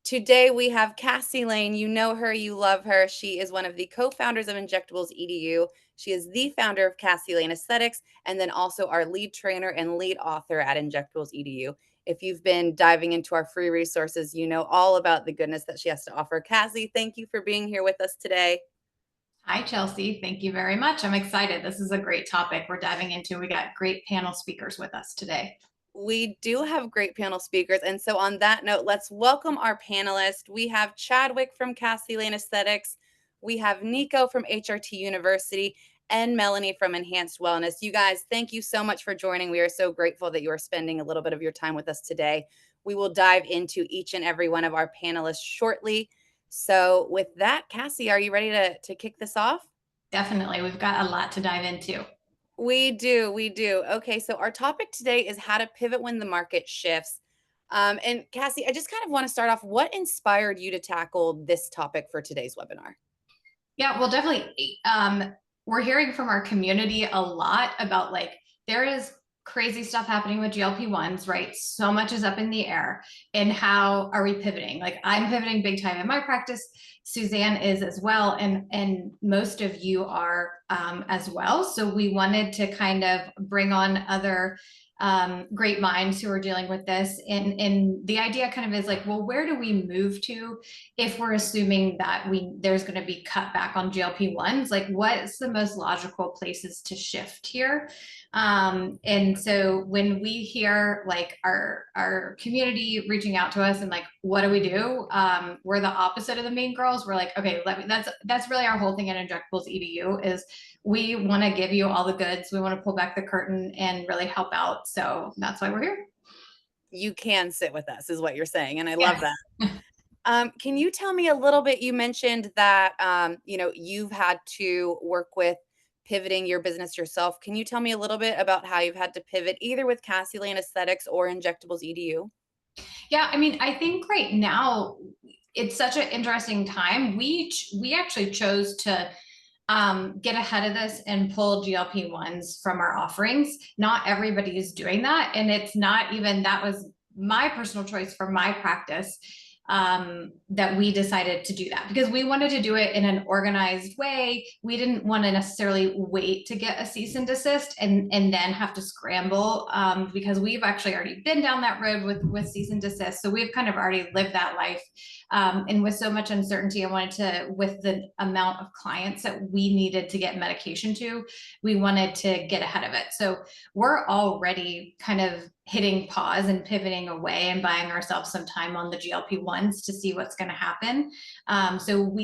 Today we have Cassie Lane. You know her, you love her. She is one of the co-founders of Injectables EDU. She is the founder of Cassie Lane Aesthetics, and then also our lead trainer and lead author at Injectables EDU. If you've been diving into our free resources, you know all about the goodness that she has to offer. Cassie, thank you for being here with us today. Hi, Chelsea. Thank you very much. I'm excited. This is a great topic we're diving into. We got great panel speakers with us today. We do have great panel speakers. And so, on that note, let's welcome our panelists. We have Chadwick from Cassie Lane Aesthetics, we have Nico from HRT University, and Melanie from Enhanced Wellness. You guys, thank you so much for joining. We are so grateful that you are spending a little bit of your time with us today. We will dive into each and every one of our panelists shortly. So, with that, Cassie, are you ready to kick this off? Definitely. We've got a lot to dive into. We do. We do. Okay. So our topic today is how to pivot when the market shifts. And Cassie, I just kind of want to start off. What inspired you to tackle this topic for today's webinar? Yeah, well, definitely. We're hearing from our community a lot about there is crazy stuff happening with GLP-1s, right? So much is up in the air. And how are we pivoting? Like I'm pivoting big time in my practice. Suzanne is as well, and most of you are as well. So we wanted to kind of bring on other great minds who are dealing with this. And the idea kind of is like, well, where do we move to if we're assuming that there's going to be cut back on GLP-1s? Like, what's the most logical places to shift here? And so when we hear like our community reaching out to us and like, what do we do? We're the opposite of the mean girls. We're like, okay, that's really our whole thing at Injectables EDU is we want to give you all the goods. We want to pull back the curtain and really help out. So that's why we're here. You can sit with us, is what you're saying, and I love Yes. that. Can you tell me a little bit? You mentioned that you've had to work with pivoting your business yourself. Can you tell me a little bit about how you've had to pivot either with Cassie Lane Aesthetics or Injectables EDU? Yeah, I mean, I think right now it's such an interesting time. We actually chose to get ahead of this and pull GLP-1s from our offerings. Not everybody is doing that, and it's not even that was my personal choice for my practice that we decided to do that because we wanted to do it in an organized way. We didn't want to necessarily wait to get a cease and desist and then have to scramble because we've actually already been down that road with cease and desist. So we've kind of already lived that life. And with so much uncertainty, I wanted to, with the amount of clients that we needed to get medication to, we wanted to get ahead of it. So we're already kind of hitting pause and pivoting away and buying ourselves some time on the GLP-1s to see what's going to happen. So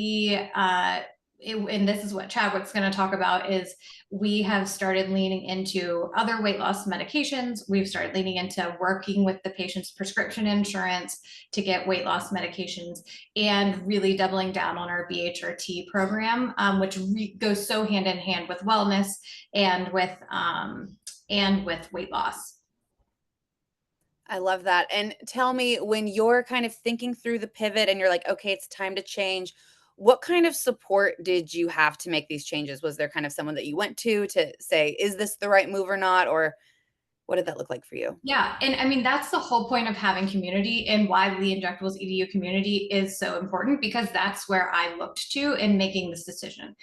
and this is what Chadwick's going to talk about, is we have started leaning into other weight loss medications. We've started leaning into working with the patient's prescription insurance to get weight loss medications and really doubling down on our BHRT program, which goes so hand in hand with wellness and with weight loss. I love that. And tell me, when you're kind of thinking through the pivot and you're like, okay, it's time to change, what kind of support did you have to make these changes? Was there kind of someone that you went to say, is this the right move or not? Or what did that look like for you? Yeah, and I mean that's the whole point of having community and why the Injectables EDU community is so important, because that's where I looked to in making this decision.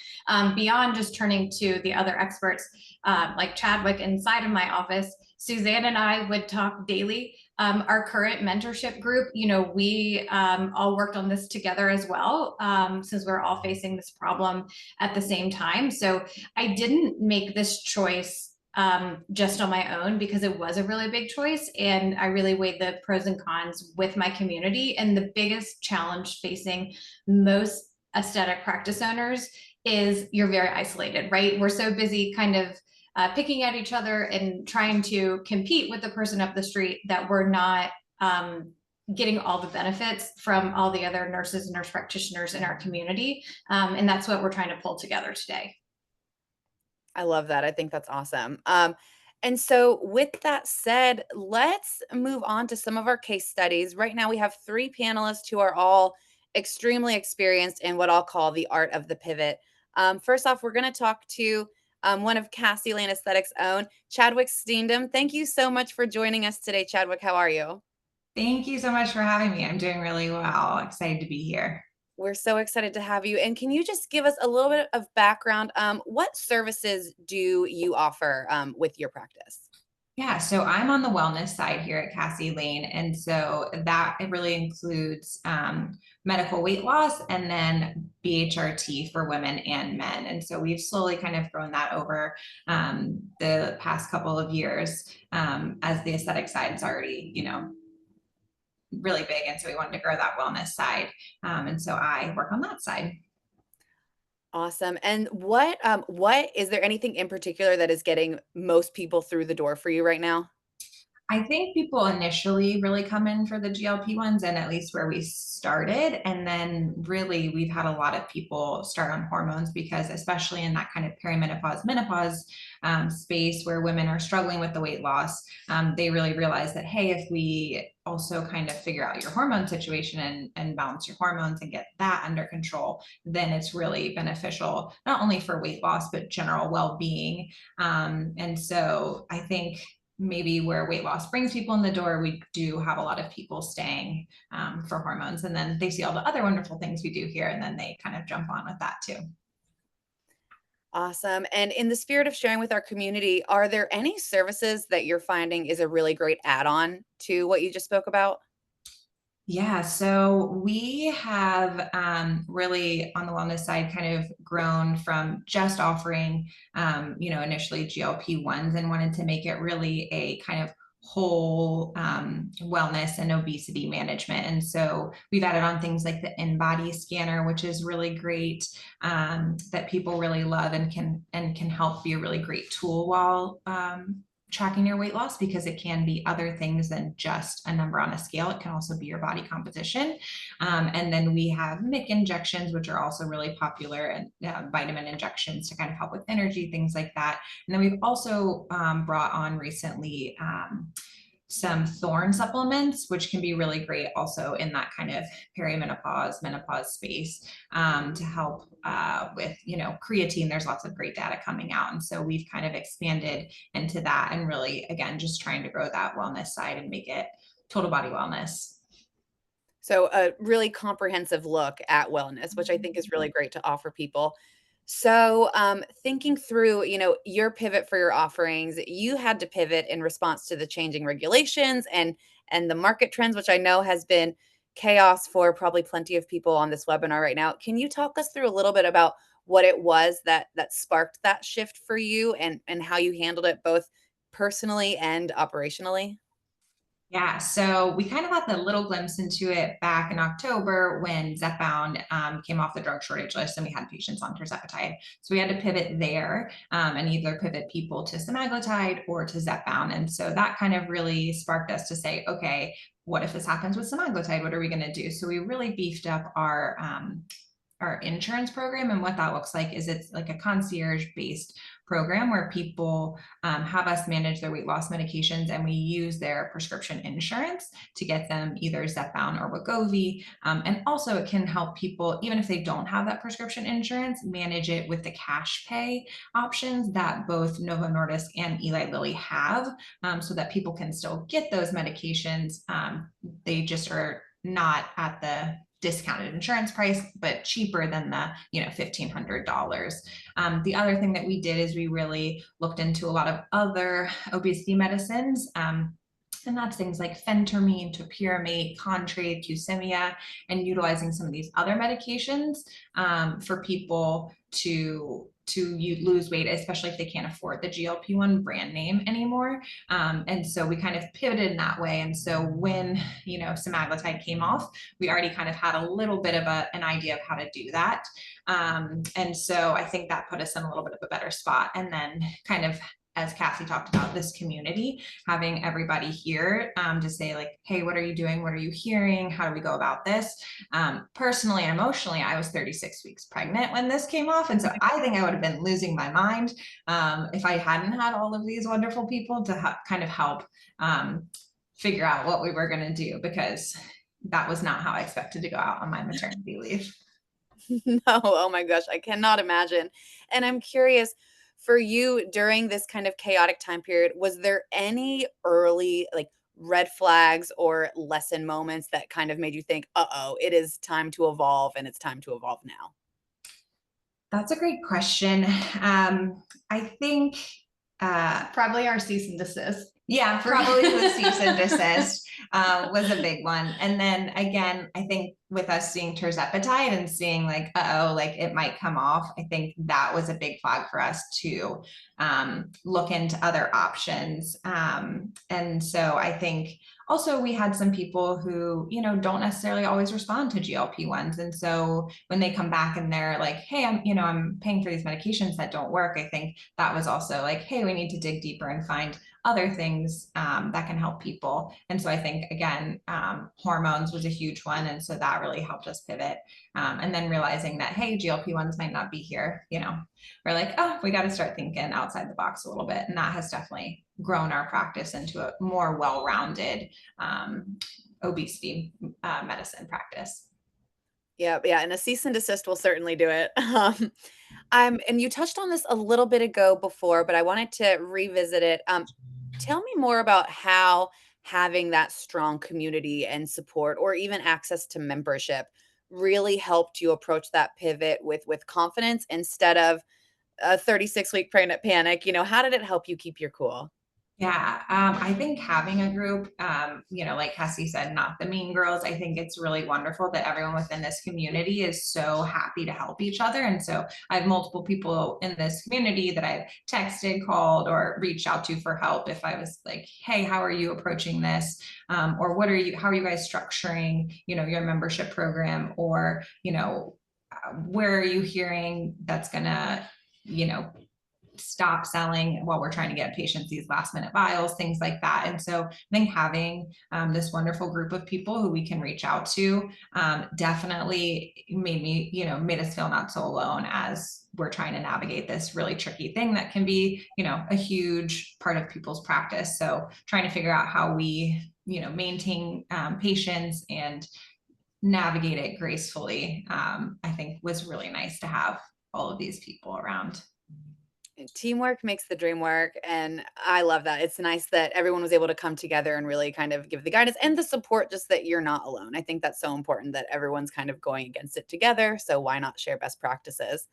Beyond just turning to the other experts like Chadwick inside of my office, Suzanne and I would talk daily. Our current mentorship group, we all worked on this together as well, since we're all facing this problem at the same time. So I didn't make this choice just on my own because it was a really big choice. And I really weighed the pros and cons with my community. And the biggest challenge facing most aesthetic practice owners is you're very isolated, right? We're so busy kind of picking at each other and trying to compete with the person up the street that we're not getting all the benefits from all the other nurses and nurse practitioners in our community. And that's what we're trying to pull together today. I love that. I think that's awesome. And so, with that said, let's move on to some of our case studies. Right now, we have three panelists who are all extremely experienced in what I'll call the art of the pivot. First off, we're going to talk to one of Cassie Lane Aesthetics' own, Chadwick Steendam. Thank you so much for joining us today, Chadwick. How are you? Thank you so much for having me. I'm doing really well. Excited to be here. We're so excited to have you. And can you just give us a little bit of background? What services do you offer with your practice? Yeah, so I'm on the wellness side here at Cassie Lane. And so that it really includes medical weight loss and then BHRT for women and men. And so we've slowly kind of grown that over the past couple of years as the aesthetic side is already, really big. And so we wanted to grow that wellness side. And so I work on that side. Awesome. And what is there anything in particular that is getting most people through the door for you right now? I think people initially really come in for the GLP-1s and at least where we started. And then really we've had a lot of people start on hormones because especially in that kind of perimenopause, menopause space where women are struggling with the weight loss, they really realize that, hey, if we also kind of figure out your hormone situation and balance your hormones and get that under control, then it's really beneficial, not only for weight loss, but general well-being. And so I think maybe where weight loss brings people in the door, we do have a lot of people staying for hormones. And then they see all the other wonderful things we do here, and then they kind of jump on with that too. Awesome. And in the spirit of sharing with our community, are there any services that you're finding is a really great add-on to what you just spoke about? Yeah, so we have really on the wellness side kind of grown from just offering, initially GLP-1s and wanted to make it really a kind of whole wellness and obesity management. And so we've added on things like the in-body scanner, which is really great, that people really love and can help be a really great tool while tracking your weight loss because it can be other things than just a number on a scale. It can also be your body composition. And then we have MIC injections, which are also really popular, and vitamin injections to kind of help with energy, things like that. And then we've also brought on recently some thorn supplements, which can be really great also in that kind of perimenopause, menopause space to help with, creatine. There's lots of great data coming out. And so we've kind of expanded into that and really, again, just trying to grow that wellness side and make it total body wellness. So a really comprehensive look at wellness, which I think is really great to offer people. So, thinking through, your pivot for your offerings, you had to pivot in response to the changing regulations and the market trends, which I know has been chaos for probably plenty of people on this webinar right now. Can you talk us through a little bit about what it was that sparked that shift for you and how you handled it both personally and operationally? Yeah, so we kind of got the little glimpse into it back in October when Zepbound came off the drug shortage list and we had patients on tirzepatide. So we had to pivot there and either pivot people to semaglutide or to Zepbound. And so that kind of really sparked us to say, okay, what if this happens with semaglutide? What are we going to do? So we really beefed up our insurance program. And what that looks like is it's like a concierge based program where people have us manage their weight loss medications and we use their prescription insurance to get them either Zepbound or Wegovy. And also it can help people, even if they don't have that prescription insurance, manage it with the cash pay options that both Novo Nordisk and Eli Lilly have, so that people can still get those medications. They just are not at the discounted insurance price, but cheaper than the $1,500. The other thing that we did is we really looked into a lot of other obesity medicines. And that's things like phentermine, topiramate, Contrave, Qsymia, and utilizing some of these other medications for people to lose weight, especially if they can't afford the GLP-1 brand name anymore. And so we kind of pivoted in that way. And so when, semaglutide came off, we already kind of had a little bit of an idea of how to do that. And so I think that put us in a little bit of a better spot. And then kind of as Cassie talked about, this community, having everybody here to say like, hey, what are you doing? What are you hearing? How do we go about this? Personally and emotionally, I was 36 weeks pregnant when this came off. And so I think I would have been losing my mind if I hadn't had all of these wonderful people to kind of help figure out what we were going to do, because that was not how I expected to go out on my maternity leave. No, oh my gosh, I cannot imagine. And I'm curious, for you during this kind of chaotic time period, was there any early, like red flags or lesson moments that kind of made you think, uh-oh, it is time to evolve and it's time to evolve now? That's a great question. I think, Probably our cease and desist. yeah, probably the cease and desist was a big one. And then again, I think with us seeing tirzepatide and seeing like, uh-oh, like it might come off, I think that was a big flag for us to look into other options. And so I think also we had some people who, don't necessarily always respond to GLP-1s. And so when they come back and they're like, hey, I'm paying for these medications that don't work, I think that was also like, hey, we need to dig deeper and find other things that can help people. And so I think, again, hormones was a huge one. And so that really helped us pivot. And then realizing that, hey, GLP-1s might not be here, we're like, oh, we got to start thinking outside the box a little bit. And that has definitely grown our practice into a more well-rounded obesity medicine practice. Yeah, yeah, and a cease and desist will certainly do it. And you touched on this a little bit ago before, but I wanted to revisit it. Tell me more about how having that strong community and support, or even access to membership, really helped you approach that pivot with confidence instead of a 36-week pregnant panic. How did it help you keep your cool? Yeah, I think having a group, like Cassie said, not the mean girls. I think it's really wonderful that everyone within this community is so happy to help each other. And so I have multiple people in this community that I've texted, called, or reached out to for help if I was like, hey, how are you approaching this? Or how are you guys structuring, your membership program? Or, where are you hearing that's gonna, stop selling while we're trying to get patients these last minute vials, things like that. And so I think having this wonderful group of people who we can reach out to definitely made us feel not so alone as we're trying to navigate this really tricky thing that can be, a huge part of people's practice. So trying to figure out how we, maintain patients and navigate it gracefully, I think was really nice to have all of these people around. Teamwork makes the dream work, and I love that. It's nice that everyone was able to come together and really kind of give the guidance and the support, just that you're not alone. I think that's so important that everyone's kind of going against it together, so why not share best practices?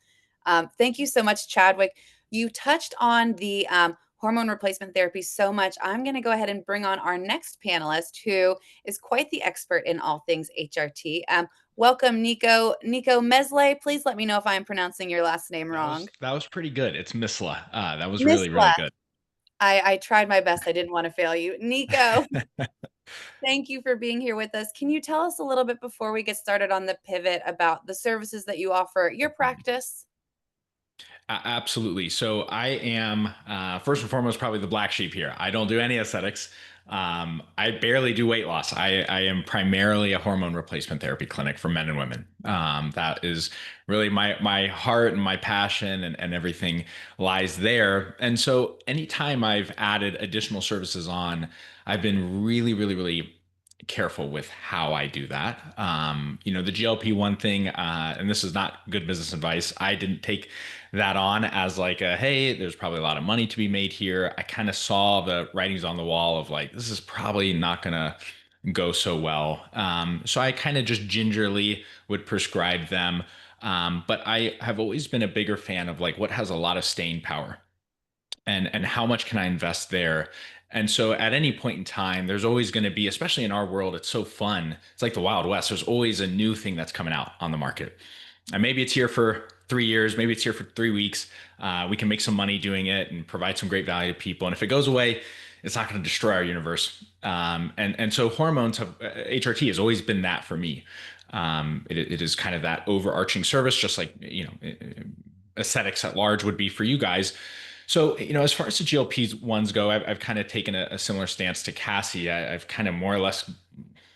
Thank you so much, Chadwick. You touched on the hormone replacement therapy so much. I'm going to go ahead and bring on our next panelist, who is quite the expert in all things HRT. Welcome, Nico. Nico Mesle, please let me know if I'm pronouncing your last name wrong. That was pretty good. It's Misla. That was really, really Misla. good. I tried my best. I didn't want to fail you. Nico, thank you for being here with us. Can you tell us a little bit before we get started on the pivot about the services that you offer at your practice? Absolutely. So I am, first and foremost, probably the black sheep here. I don't do any aesthetics. I barely do weight loss. I am primarily a hormone replacement therapy clinic for men and women. That is really my heart and my passion, and everything lies there. And so anytime I've added additional services on, I've been really, really, really careful with how I do that. The GLP-1 thing, and this is not good business advice. I didn't take that on as like hey, there's probably a lot of money to be made here. I kind of saw the writings on the wall of like, this is probably not gonna go so well. So I kind of just gingerly would prescribe them. But I have always been a bigger fan of like what has a lot of staying power, and how much can I invest there. And so at any point in time, there's always going to be, especially in our world, it's so fun. It's like the Wild West. There's always a new thing that's coming out on the market. And maybe it's here for 3 years, maybe it's here for 3 weeks. We can make some money doing it and provide some great value to people. And if it goes away, it's not going to destroy our universe. And so hormones have, HRT has always been that for me. It is kind of that overarching service, just like, aesthetics at large would be for you guys. So, as far as the GLP-1s go, I've kind of taken a similar stance to Cassie. I've kind of more or less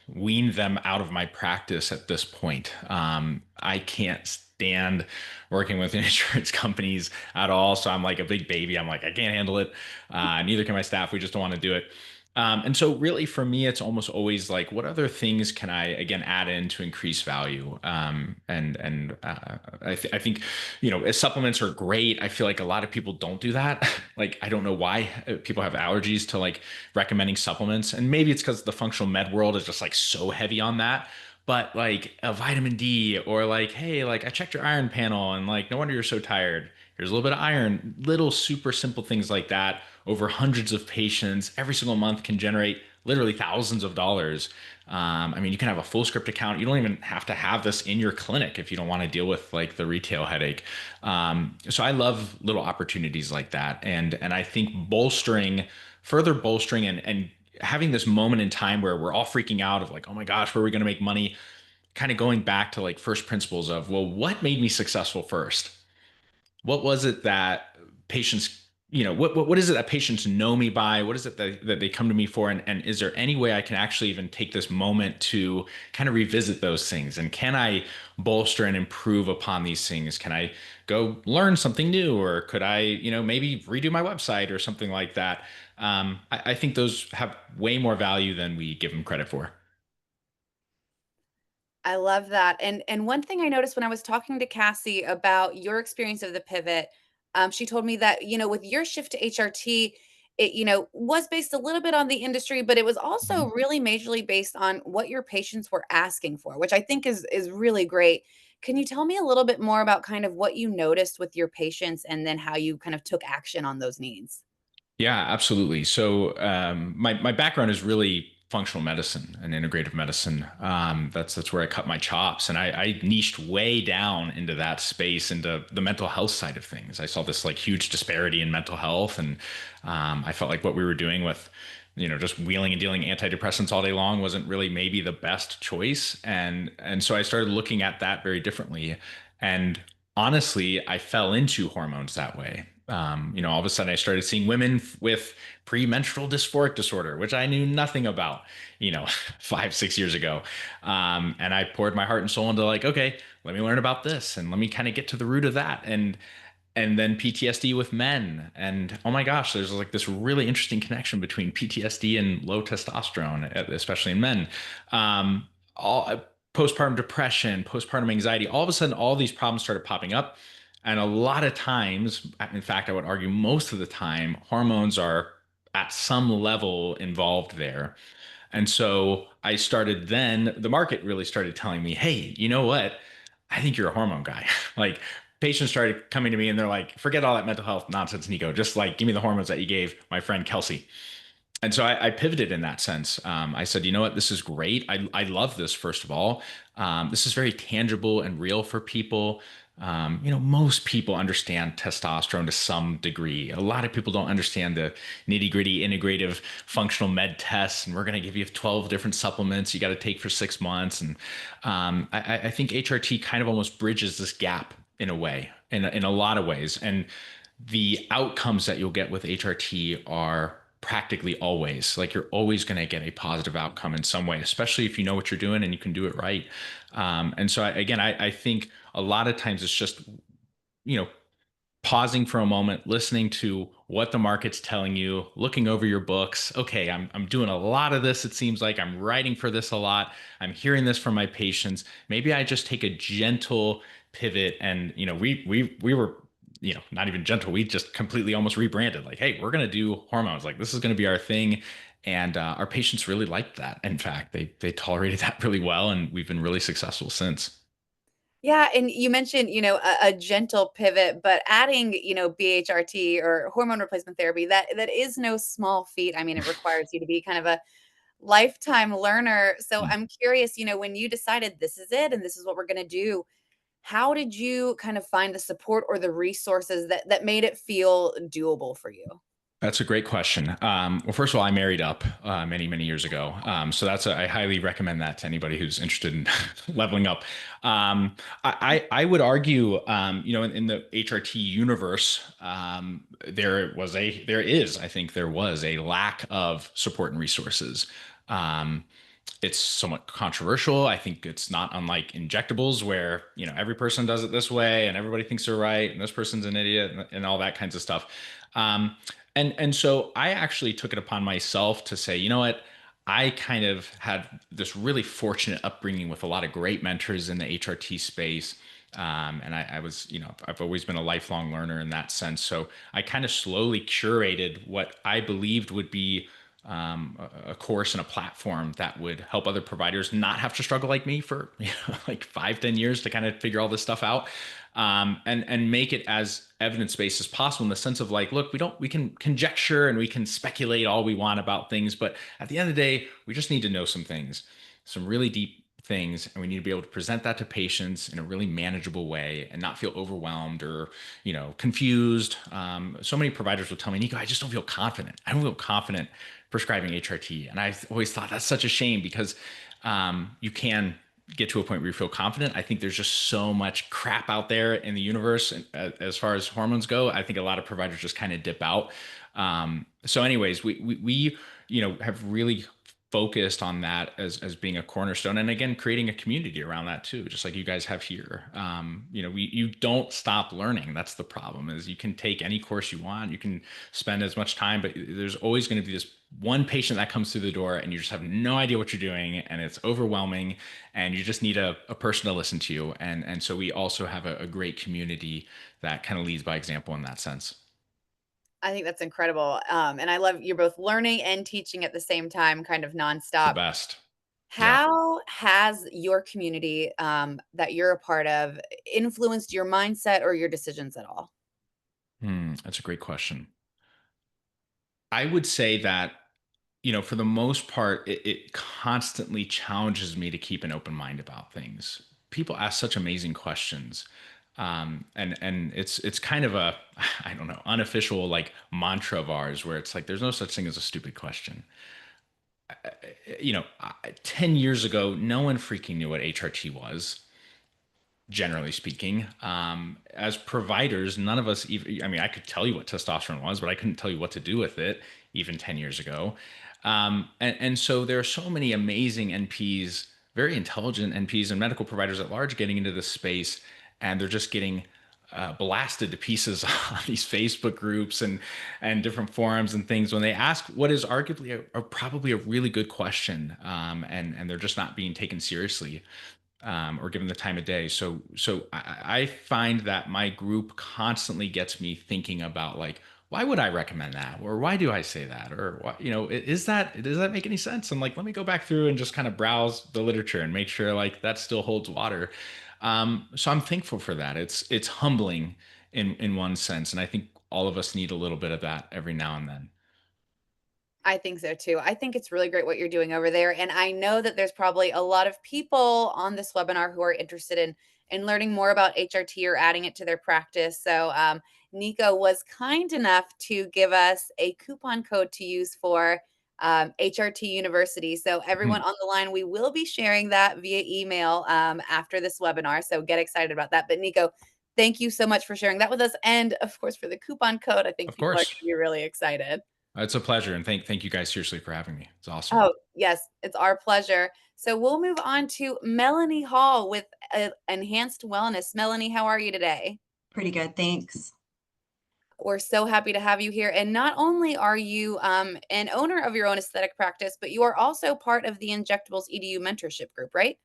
weaned them out of my practice at this point. I can't stand working with insurance companies at all. So I'm like a big baby. I'm like, I can't handle it. Neither can my staff. We just don't want to do it. And so really for me, it's almost always like, what other things can I again add in to increase value? I think, supplements are great. I feel like a lot of people don't do that. Like, I don't know why people have allergies to like recommending supplements. And maybe it's because the functional med world is just like so heavy on that. But like a vitamin D or like, hey, like I checked your iron panel and like, no wonder you're so tired. Here's a little bit of iron, little super simple things like that over hundreds of patients every single month can generate literally thousands of dollars. I mean, you can have a full script account. You don't even have to have this in your clinic if you don't want to deal with like the retail headache. So I love little opportunities like that. And I think further bolstering and having this moment in time where we're all freaking out of like, oh my gosh, where are we going to make money? Kind of going back to like first principles of, well, what made me successful first? What was it that patients, what is it that patients know me by? What is it that they come to me for? And is there any way I can actually even take this moment to kind of revisit those things? And can I bolster and improve upon these things? Can I go learn something new? Or could I, maybe redo my website or something like that? I think those have way more value than we give them credit for. I love that. And one thing I noticed when I was talking to Cassie about your experience of the pivot, she told me that, with your shift to HRT, it, was based a little bit on the industry, but it was also really majorly based on what your patients were asking for, which I think is really great. Can you tell me a little bit more about kind of what you noticed with your patients and then how you kind of took action on those needs? Yeah, absolutely. So my background is really functional medicine and integrative medicine. That's where I cut my chops, and I niched way down into that space, into the mental health side of things. I saw this like huge disparity in mental health, and I felt like what we were doing with just wheeling and dealing antidepressants all day long wasn't really maybe the best choice, and so I started looking at that very differently. And honestly, I fell into hormones that way. All of a sudden I started seeing women with premenstrual dysphoric disorder, which I knew nothing about, 5, 6 years ago. And I poured my heart and soul into like, okay, let me learn about this and let me kind of get to the root of that. And then PTSD with men. And oh my gosh, there's like this really interesting connection between PTSD and low testosterone, especially in men. All postpartum depression, postpartum anxiety, all of a sudden, all these problems started popping up. And a lot of times, in fact, I would argue most of the time, hormones are at some level involved there. And so I started then, the market really started telling me, hey, you know what? I think you're a hormone guy. Like patients started coming to me and they're like, forget all that mental health nonsense, Nico. Just like give me the hormones that you gave my friend Kelsey. And so I pivoted in that sense. I said, you know what, this is great. I love this, first of all. This is very tangible and real for people. Most people understand testosterone to some degree. A lot of people don't understand the nitty gritty integrative functional med tests. And we're going to give you 12 different supplements you got to take for 6 months. And I think HRT kind of almost bridges this gap in a way, in a lot of ways. And the outcomes that you'll get with HRT are practically always like you're always going to get a positive outcome in some way, especially if you know what you're doing and you can do it right. And so I think a lot of times it's just, you know, pausing for a moment, listening to what the market's telling you, looking over your books. Okay, I'm doing a lot of this. It seems like I'm writing for this a lot. I'm hearing this from my patients. Maybe I just take a gentle pivot. And we were not even gentle. We just completely almost rebranded. Like, hey, we're gonna do hormones. Like this is gonna be our thing. And our patients really liked that. In fact, they tolerated that really well, and we've been really successful since. Yeah, and you mentioned, a gentle pivot, but adding, BHRT or hormone replacement therapy, that is no small feat. I mean, it requires you to be kind of a lifetime learner. So I'm curious, when you decided this is it and this is what we're going to do, how did you kind of find the support or the resources that made it feel doable for you? That's a great question. Well, first of all, I married up many, many years ago. So I highly recommend that to anybody who's interested in leveling up. I would argue, in the HRT universe, I think there was a lack of support and resources. It's somewhat controversial. I think it's not unlike injectables where, every person does it this way and everybody thinks they're right and this person's an idiot and all that kinds of stuff. And so I actually took it upon myself to say, you know what? I kind of had this really fortunate upbringing with a lot of great mentors in the HRT space. And I was, I've always been a lifelong learner in that sense. So I kind of slowly curated what I believed would be a course and a platform that would help other providers not have to struggle like me for like 5, 10 years to kind of figure all this stuff out, and make it as evidence based as possible in the sense of like, look, we can conjecture and we can speculate all we want about things, but at the end of the day, we just need to know some things, some really deep things, and we need to be able to present that to patients in a really manageable way and not feel overwhelmed or confused. So many providers will tell me, Nico, I just don't feel confident. I don't feel confident prescribing HRT, and I always thought that's such a shame because you can get to a point where you feel confident. I think there's just so much crap out there in the universe, and as far as hormones go, I think a lot of providers just kind of dip out. So anyways, we have really focused on that as being a cornerstone, and again creating a community around that too, just like you guys have here. You don't stop learning. That's the problem, is you can take any course you want, you can spend as much time, but there's always going to be this one patient that comes through the door and you just have no idea what you're doing and it's overwhelming, and you just need a person to listen to you. And so we also have a great community that kind of leads by example in that sense. I think that's incredible. And I love you're both learning and teaching at the same time, kind of It's the nonstop. best. Yeah. How has your community that you're a part of influenced your mindset or your decisions at all? That's a great question. I would say that, for the most part, it constantly challenges me to keep an open mind about things. People ask such amazing questions. And it's kind of a, I don't know, unofficial like mantra of ours where it's like, there's no such thing as a stupid question. 10 years ago, no one freaking knew what HRT was, generally speaking. As providers, none of us even, I mean, I could tell you what testosterone was, but I couldn't tell you what to do with it even 10 years ago. And so there are so many amazing NPs, very intelligent NPs and medical providers at large getting into this space, and they're just getting blasted to pieces on these Facebook groups and different forums and things when they ask what is arguably probably a really good question, and they're just not being taken seriously, or given the time of day. So I find that my group constantly gets me thinking about like, why would I recommend that? Or why do I say that? Or what, does that make any sense? I'm like, let me go back through and just kind of browse the literature and make sure like that still holds water. So I'm thankful for that. It's humbling in one sense. And I think all of us need a little bit of that every now and then. I think so too. I think it's really great what you're doing over there. And I know that there's probably a lot of people on this webinar who are interested in learning more about HRT or adding it to their practice. So Nico was kind enough to give us a coupon code to use for HRT University. So everyone Mhm. on the line, we will be sharing that via email after this webinar. So get excited about that. But Nico, thank you so much for sharing that with us. And of course, for the coupon code, I think Of people are going course. to be really excited. It's a pleasure. And thank you guys seriously for having me. It's awesome. Oh, yes, it's our pleasure. So we'll move on to Melanie Hall with Enhanced Wellness. Melanie, how are you today? Pretty good, thanks. We're so happy to have you here. And not only are you an owner of your own aesthetic practice, but you are also part of the Injectables EDU mentorship group, right?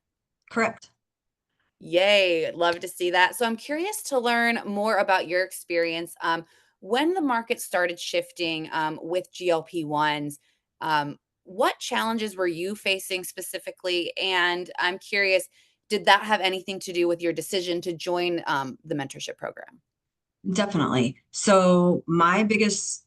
Correct. Yay, love to see that. So I'm curious to learn more about your experience. When the market started shifting with GLP-1s, what challenges were you facing specifically? And I'm curious, did that have anything to do with your decision to join the mentorship program? Definitely. So my biggest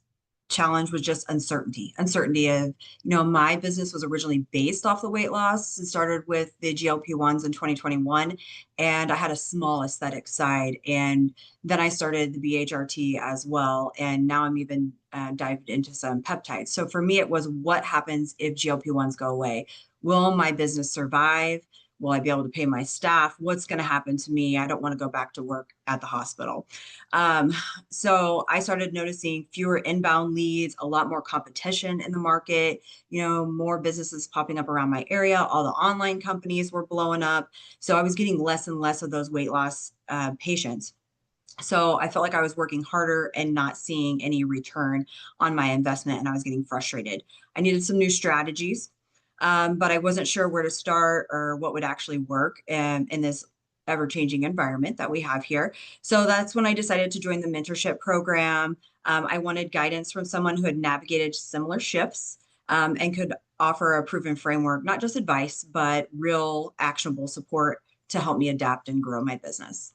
challenge was just uncertainty of, my business was originally based off the weight loss and started with the GLP-1s in 2021. And I had a small aesthetic side. And then I started the BHRT as well. And now I'm even dived into some peptides. So for me, it was what happens if GLP-1s go away? Will my business survive? Will I be able to pay my staff? What's going to happen to me? I don't want to go back to work at the hospital. Um, so I started noticing fewer inbound leads, a lot more competition in the market, more businesses popping up around my area. All the online companies were blowing up. So I was getting less and less of those weight loss patients. So I felt like I was working harder and not seeing any return on my investment, and I was getting frustrated. I needed some new strategies, but I wasn't sure where to start or what would actually work in this ever-changing environment that we have here. So that's when I decided to join the mentorship program. I wanted guidance from someone who had navigated similar shifts and could offer a proven framework, not just advice, but real actionable support to help me adapt and grow my business.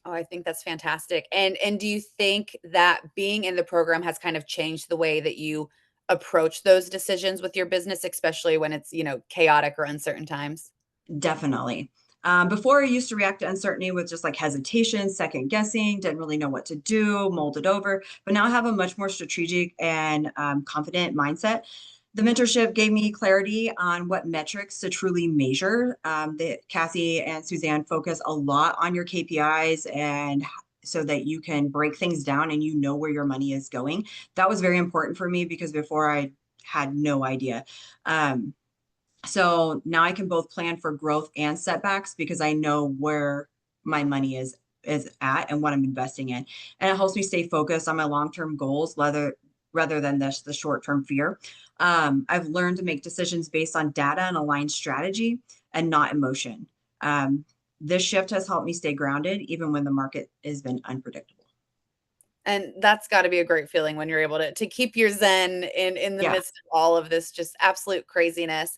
Oh, I think that's fantastic. And do you think that being in the program has kind of changed the way that you approach those decisions with your business, especially when it's, chaotic or uncertain times? Definitely. Before I used to react to uncertainty with just like hesitation, second guessing, didn't really know what to do, molded over. But now I have a much more strategic and confident mindset. The mentorship gave me clarity on what metrics to truly measure. Cassie and Suzanne focus a lot on your KPIs and so that you can break things down and you know where your money is going. That was very important for me because before I had no idea. Um, so now I can both plan for growth and setbacks because I know where my money is at and what I'm investing in. And it helps me stay focused on my long-term goals rather than the short-term fear. I've learned to make decisions based on data and aligned strategy and not emotion. This shift has helped me stay grounded even when the market has been unpredictable. And that's got to be a great feeling when you're able to keep your zen in the Yeah. midst of all of this just absolute craziness.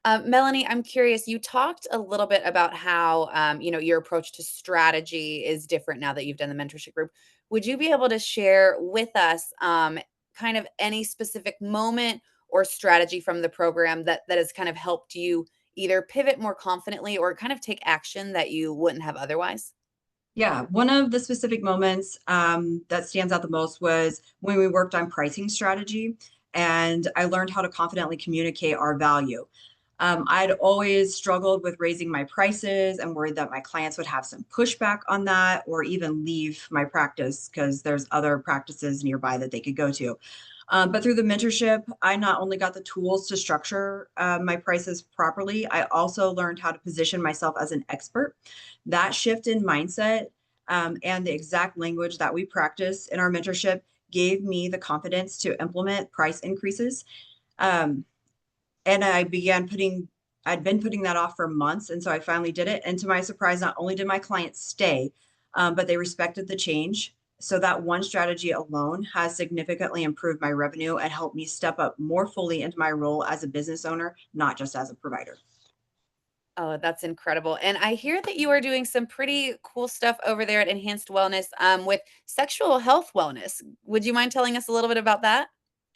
Melanie, I'm curious. You talked a little bit about how your approach to strategy is different now that you've done the mentorship group. Would you be able to share with us kind of any specific moment or strategy from the program that has kind of helped you either pivot more confidently or kind of take action that you wouldn't have otherwise? Yeah, one of the specific moments that stands out the most was when we worked on pricing strategy, and I learned how to confidently communicate our value. I'd always struggled with raising my prices and worried that my clients would have some pushback on that or even leave my practice because there's other practices nearby that they could go to. But through the mentorship, I not only got the tools to structure my prices properly, I also learned how to position myself as an expert. That shift in mindset and the exact language that we practice in our mentorship gave me the confidence to implement price increases. Um, and I'd been putting that off for months. And so I finally did it. And to my surprise, not only did my clients stay, but they respected the change. So that one strategy alone has significantly improved my revenue and helped me step up more fully into my role as a business owner, not just as a provider. Oh, that's incredible. And I hear that you are doing some pretty cool stuff over there at Enhanced Wellness with sexual health wellness. Would you mind telling us a little bit about that?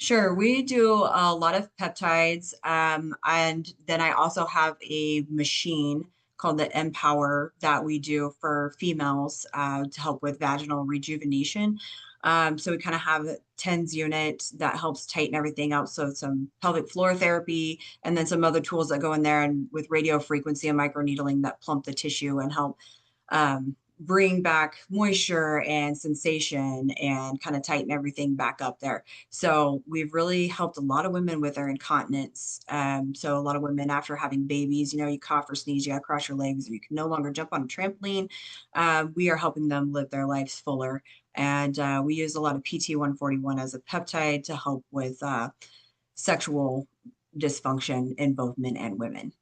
Sure, we do a lot of peptides, and then I also have a machine called the Empower that we do for females to help with vaginal rejuvenation. So we kind of have a TENS unit that helps tighten everything up. So some pelvic floor therapy, and then some other tools that go in there and with radio frequency and microneedling that plump the tissue and help bring back moisture and sensation and kind of tighten everything back up there. So we've really helped a lot of women with their incontinence. So a lot of women after having babies, you cough or sneeze, you got to cross your legs, or you can no longer jump on a trampoline. We are helping them live their lives fuller. And we use a lot of PT-141 as a peptide to help with sexual dysfunction in both men and women.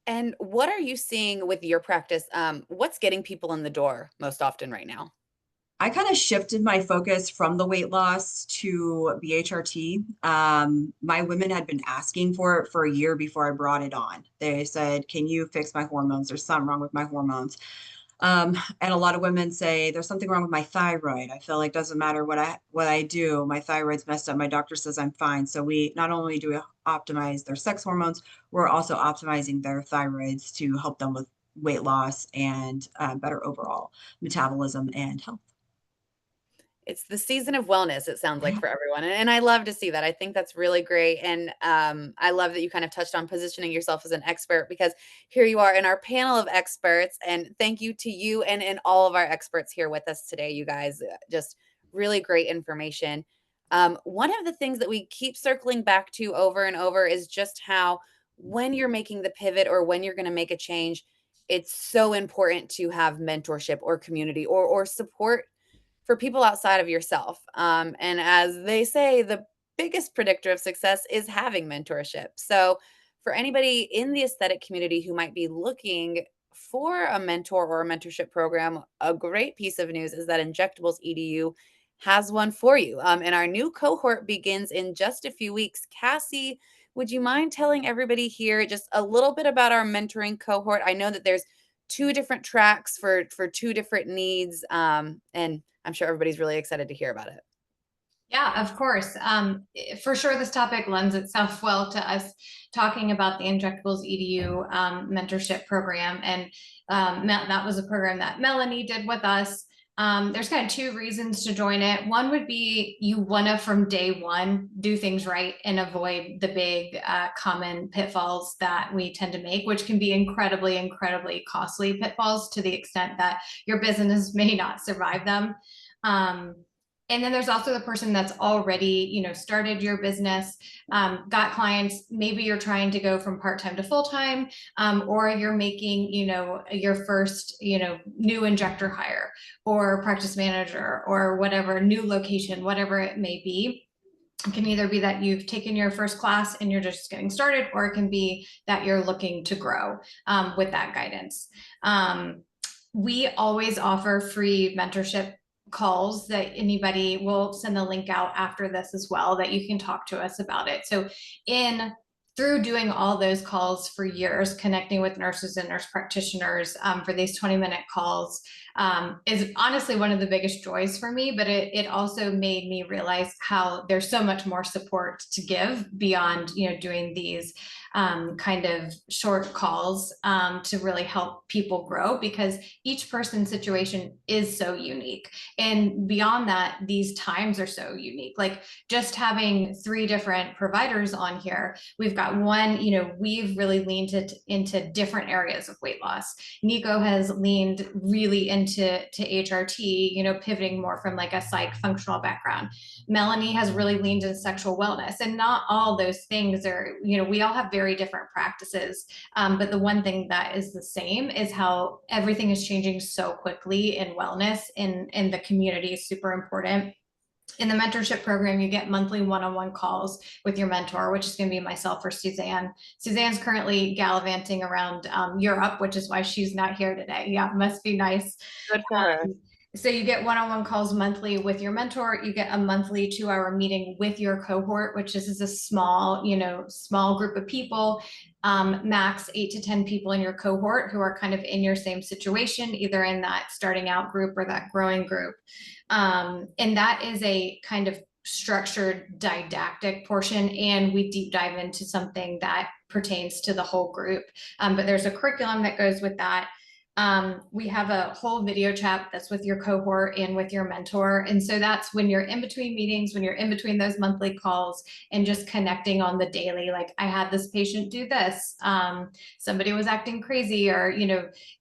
And what are you seeing with your practice? What's getting people in the door most often right now? I kind of shifted my focus from the weight loss to BHRT. My women had been asking for it for a year before I brought it on. They said, "Can you fix my hormones? There's something wrong with my hormones." And a lot of women say, "There's something wrong with my thyroid. I feel like doesn't matter what I do, my thyroid's messed up. My doctor says I'm fine." So we not only do we optimize their sex hormones, we're also optimizing their thyroids to help them with weight loss and better overall metabolism and health. It's the season of wellness, it sounds like, for everyone, and I love to see that. I think that's really great, and, I love that you kind of touched on positioning yourself as an expert because here you are in our panel of experts, and thank you to you and all of our experts here with us today, you guys, just really great information. One of the things that we keep circling back to over and over is just how when you're making the pivot or when you're gonna make a change, it's so important to have mentorship or community or support for people outside of yourself. And as they say, the biggest predictor of success is having mentorship. So, for anybody in the aesthetic community who might be looking for a mentor or a mentorship program, a great piece of news is that Injectables EDU has one for you. And our new cohort begins in just a few weeks. Cassie, would you mind telling everybody here just a little bit about our mentoring cohort? I know that there's two different tracks for two different needs, and I'm sure everybody's really excited to hear about it. Yeah, of course. For sure, this topic lends itself well to us talking about the Injectables EDU mentorship program. And that was a program that Melanie did with us. There's kind of two reasons to join it. One would be you want to, from day one, do things right and avoid the big common pitfalls that we tend to make, which can be incredibly, incredibly costly pitfalls to the extent that your business may not survive them. And then there's also the person that's already, started your business, got clients. Maybe you're trying to go from part-time to full-time, or you're making, your first, new injector hire or practice manager or whatever, new location, whatever it may be. It can either be that you've taken your first class and you're just getting started, or it can be that you're looking to grow with that guidance. We always offer free mentorship calls that anybody will send the link out after this as well, that you can talk to us about it. So through doing all those calls for years, connecting with nurses and nurse practitioners for these 20-minute calls is honestly one of the biggest joys for me, but it also made me realize how there's so much more support to give beyond, doing these kind of short calls to really help people grow, because each person's situation is so unique. And beyond that, these times are so unique. Like just having 3 different providers on here, we've got one, we've really leaned into different areas of weight loss. Nico has leaned really into HRT, pivoting more from like a psych functional background. Melanie has really leaned into sexual wellness, and not all those things are, we all have very different practices. But the one thing that is the same is how everything is changing so quickly in wellness, and the community is super important. In the mentorship program, you get monthly one-on-one calls with your mentor, which is going to be myself or Suzanne. Suzanne's currently gallivanting around Europe, which is why she's not here today. Yeah, must be nice. Good for her. So you get one-on-one calls monthly with your mentor. You get a monthly 2-hour meeting with your cohort, which is a small, small group of people, max 8 to 10 people in your cohort who are kind of in your same situation, either in that starting out group or that growing group. And that is a kind of structured didactic portion, and we deep dive into something that pertains to the whole group. But there's a curriculum that goes with that. We have a whole video chat that's with your cohort and with your mentor. And so that's when you're in between meetings, when you're in between those monthly calls, and just connecting on the daily, like I had this patient do this, somebody was acting crazy, or,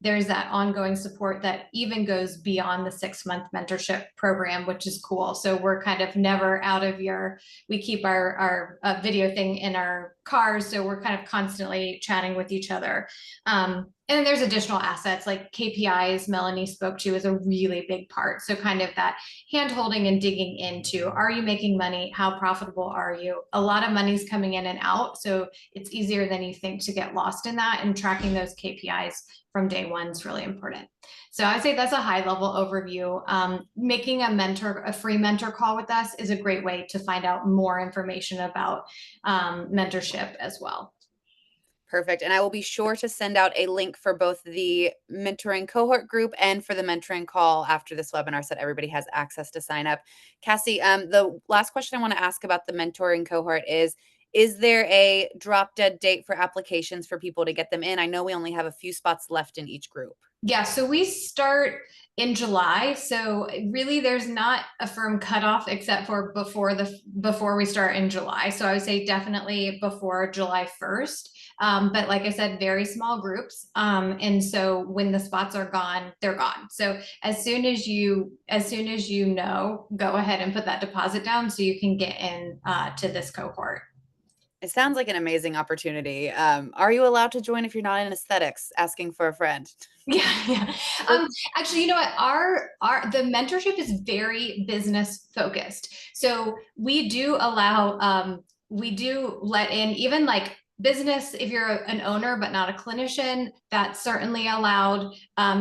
there's that ongoing support that even goes beyond the 6-month mentorship program, which is cool. So we're kind of never out of we keep our video thing in our cars. So we're kind of constantly chatting with each other. And then there's additional assets like KPIs Melanie spoke to is a really big part. So kind of that hand holding and digging into, are you making money? How profitable are you? A lot of money's coming in and out. So it's easier than you think to get lost in that, and tracking those KPIs from day one is really important. So I'd say that's a high level overview. Making a free mentor call with us is a great way to find out more information about mentorship as well. Perfect. And I will be sure to send out a link for both the mentoring cohort group and for the mentoring call after this webinar, so that everybody has access to sign up. Cassie, the last question I want to ask about the mentoring cohort is there a drop dead date for applications for people to get them in? I know we only have a few spots left in each group. Yeah, so we start in July. So really there's not a firm cutoff except for before we start in July. So I would say definitely before July 1st. But like I said, very small groups. And so when the spots are gone, they're gone. So as soon as you know, go ahead and put that deposit down so you can get in to this cohort. It sounds like an amazing opportunity. Are you allowed to join if you're not in aesthetics? Asking for a friend. Yeah, yeah. Actually, you know what? The mentorship is very business focused. So we do allow, we do let in even like business, if you're an owner but not a clinician, that's certainly allowed.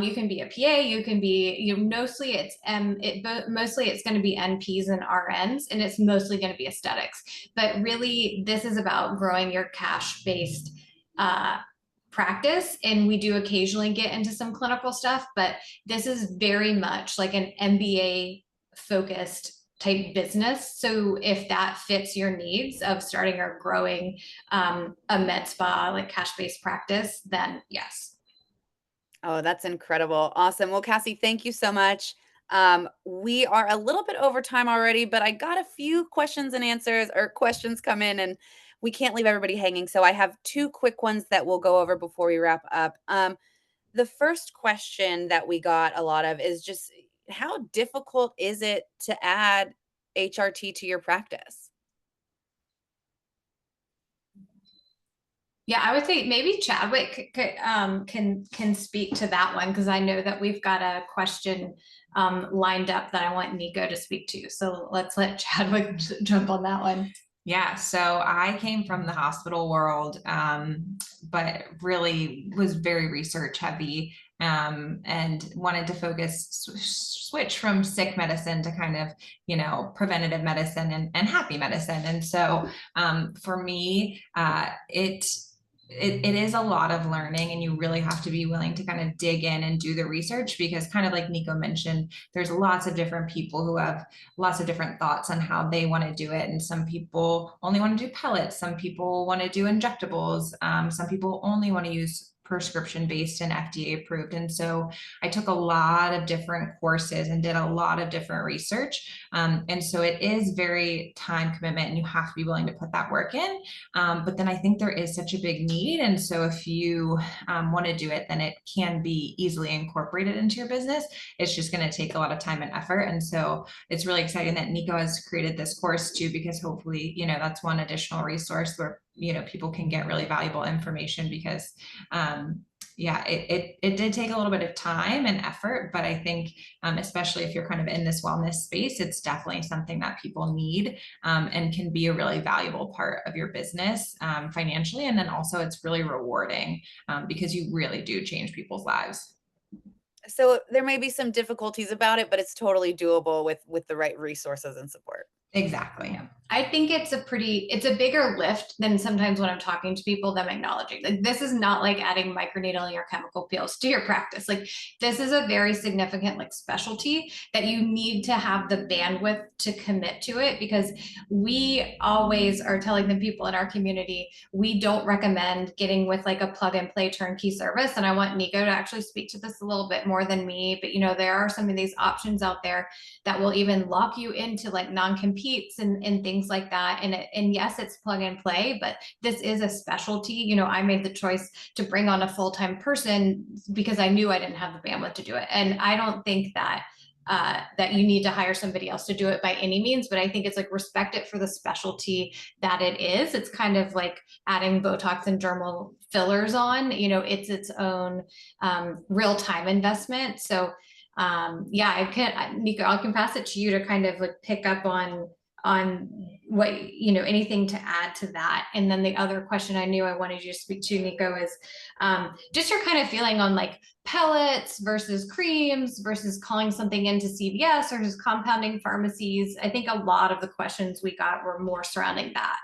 You can be a PA, you can be, you know, mostly it's going to be NPs and RNs, and it's mostly going to be aesthetics. But really, this is about growing your cash-based practice, and we do occasionally get into some clinical stuff, but this is very much like an MBA focused type business. So if that fits your needs of starting or growing a med spa, like cash-based practice, then yes. Oh, that's incredible. Awesome. Well, Cassie, thank you so much. We are a little bit over time already, but I got a few questions and answers or questions come in, and we can't leave everybody hanging. So I have two quick ones that we'll go over before we wrap up. The first question that we got a lot of is just how difficult is it to add HRT to your practice? Yeah, I would say maybe Chadwick can speak to that one, because I know that we've got a question lined up that I want Nico to speak to. So let's let Chadwick jump on that one. Yeah, so I came from the hospital world, but really was very research heavy, and wanted to switch from sick medicine to kind of, you know, preventative medicine and happy medicine. And so for me, it is a lot of learning, and you really have to be willing to kind of dig in and do the research, because kind of like Nico mentioned, there's lots of different people who have lots of different thoughts on how they want to do it. And some people only want to do pellets. Some people want to do injectables. Some people only want to use prescription based and FDA approved. And so I took a lot of different courses and did a lot of different research. And so it is very time commitment, and you have to be willing to put that work in. But then I think there is such a big need. And so if you want to do it, then it can be easily incorporated into your business. It's just going to take a lot of time and effort. And so it's really exciting that Nico has created this course too, because hopefully, you know, that's one additional resource where, you know, people can get really valuable information, because yeah, it did take a little bit of time and effort, but I think especially if you're kind of in this wellness space, it's definitely something that people need, and can be a really valuable part of your business financially. And then also it's really rewarding because you really do change people's lives. So there may be some difficulties about it, but it's totally doable with the right resources and support. Exactly. Yeah. I think it's a bigger lift than sometimes when I'm talking to people, them acknowledging. Like, this is not like adding microneedling or chemical peels to your practice. Like, this is a very significant like specialty that you need to have the bandwidth to commit to it, because we always are telling the people in our community, we don't recommend getting with like a plug and play turnkey service. And I want Nico to actually speak to this a little bit more than me, but you know, there are some of these options out there that will even lock you into like non-competes and things like that. And yes, it's plug and play, but this is a specialty. You know, I made the choice to bring on a full-time person because I knew I didn't have the bandwidth to do it. And I don't think that that you need to hire somebody else to do it by any means, but I think it's like, respect it for the specialty that it is. It's kind of like adding Botox and dermal fillers on, you know, it's its own real time investment. So yeah, Nico, I can pass it to you to kind of like pick up on what, you know, anything to add to that. And then the other question I knew I wanted you to speak to, Nico, is just your kind of feeling on like pellets versus creams versus calling something into CVS or just compounding pharmacies. I think a lot of the questions we got were more surrounding that.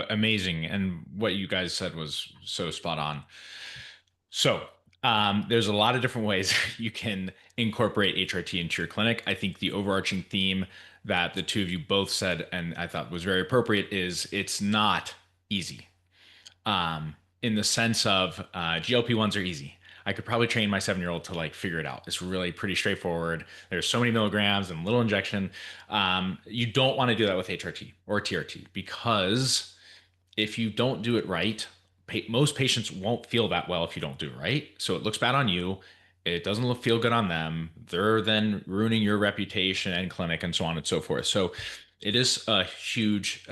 Amazing. And what you guys said was so spot on. So there's a lot of different ways you can incorporate HRT into your clinic. I think the overarching theme that the two of you both said, and I thought was very appropriate, is it's not easy. In the sense of GLP-1s are easy. I could probably train my 7-year-old to like figure it out. It's really pretty straightforward. There's so many milligrams and little injection. You don't want to do that with HRT or TRT, because if you don't do it right, most patients won't feel that well if you don't do it right. So it looks bad on you. It doesn't feel good on them. They're then ruining your reputation and clinic and so on and so forth. So it is a huge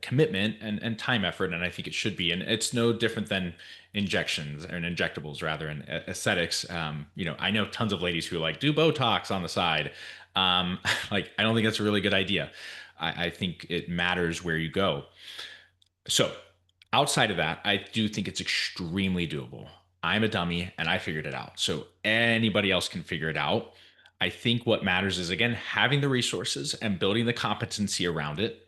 commitment and time effort, and I think it should be. And it's no different than injections and injectables, rather, in aesthetics. I know tons of ladies who like do Botox on the side. Like, I don't think that's a really good idea. I think it matters where you go. So, outside of that, I do think it's extremely doable. I'm a dummy and I figured it out. So, anybody else can figure it out. I think what matters is, again, having the resources and building the competency around it.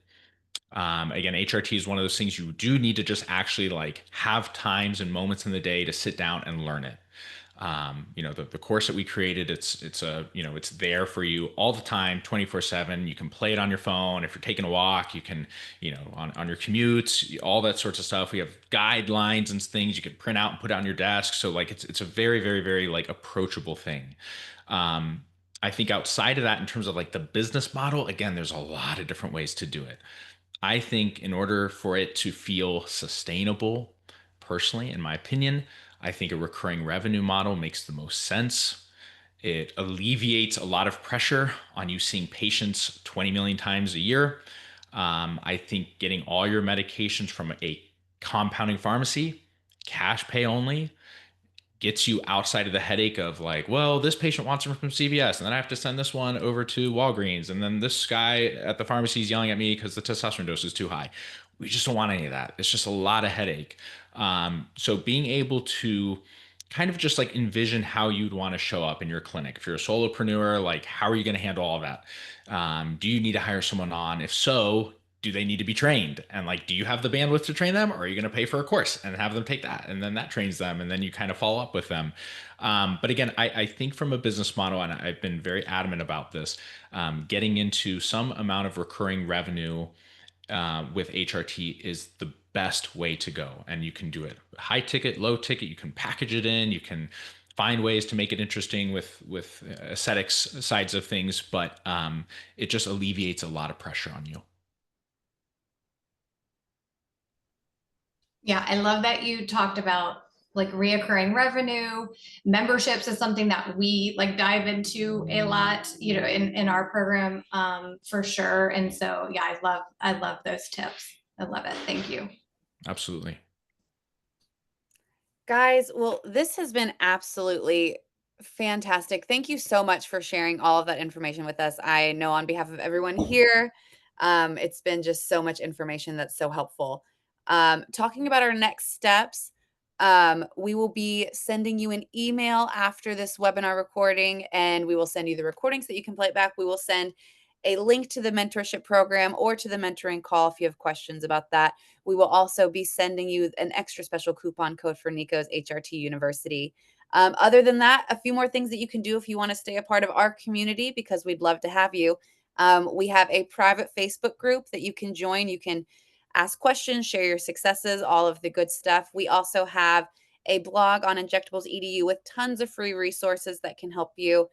Again, HRT is one of those things you do need to just actually like have times and moments in the day to sit down and learn it. The course that we created, it's there for you all the time, 24/7. You can play it on your phone. If you're taking a walk, you can, on your commutes, all that sorts of stuff. We have guidelines and things you can print out and put on your desk. So like, it's a very, very, very like approachable thing. I think outside of that, in terms of like the business model, again, there's a lot of different ways to do it. I think in order for it to feel sustainable, personally, in my opinion, I think a recurring revenue model makes the most sense. It alleviates a lot of pressure on you seeing patients 20 million times a year. I think getting all your medications from a compounding pharmacy, cash pay only, gets you outside of the headache of like, well, this patient wants them from CVS, and then I have to send this one over to Walgreens, and then this guy at the pharmacy is yelling at me because the testosterone dose is too high. We just don't want any of that. It's just a lot of headache. So being able to kind of just like envision how you'd want to show up in your clinic. If you're a solopreneur, like, how are you going to handle all of that? Do you need to hire someone on? If so, do they need to be trained? And like, do you have the bandwidth to train them, or are you going to pay for a course and have them take that? And then that trains them. And then you kind of follow up with them. But again, I think from a business model, and I've been very adamant about this, getting into some amount of recurring revenue with HRT is the best way to go. And you can do it high ticket, low ticket. You can package it in. You can find ways to make it interesting with aesthetics sides of things, but it just alleviates a lot of pressure on you. Yeah, I love that you talked about like reoccurring revenue. Memberships is something that we like dive into a lot, in our program, for sure. And so, yeah, I love those tips. I love it. Thank you. Absolutely. Guys, well, this has been absolutely fantastic. Thank you so much for sharing all of that information with us. I know on behalf of everyone here, it's been just so much information that's so helpful. Talking about our next steps, we will be sending you an email after this webinar recording, and we will send you the recording so that you can play it back. We will send a link to the mentorship program or to the mentoring call if you have questions about that. We will also be sending you an extra special coupon code for Nico's HRT University. Other than that, a few more things that you can do if you want to stay a part of our community, because we'd love to have you. We have a private Facebook group that you can join. You can ask questions, share your successes, all of the good stuff. We also have a blog on Injectables EDU with tons of free resources that can help you.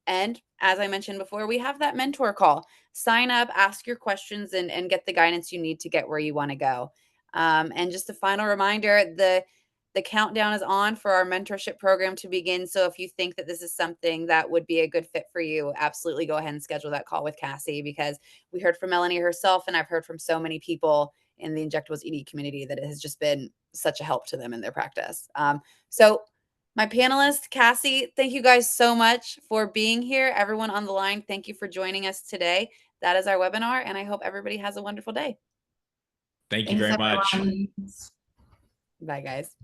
And as I mentioned before, we have that mentor call. Sign up, ask your questions, and get the guidance you need to get where you want to go. And just a final reminder, the countdown is on for our mentorship program to begin. So if you think that this is something that would be a good fit for you, absolutely go ahead and schedule that call with Cassie, because we heard from Melanie herself, and I've heard from so many people in the Injectables ED community that it has just been such a help to them in their practice. So my panelists, Cassie, thank you guys so much for being here. Everyone on the line, thank you for joining us today. That is our webinar, and I hope everybody has a wonderful day. Thank you very much. Everyone. Bye, guys.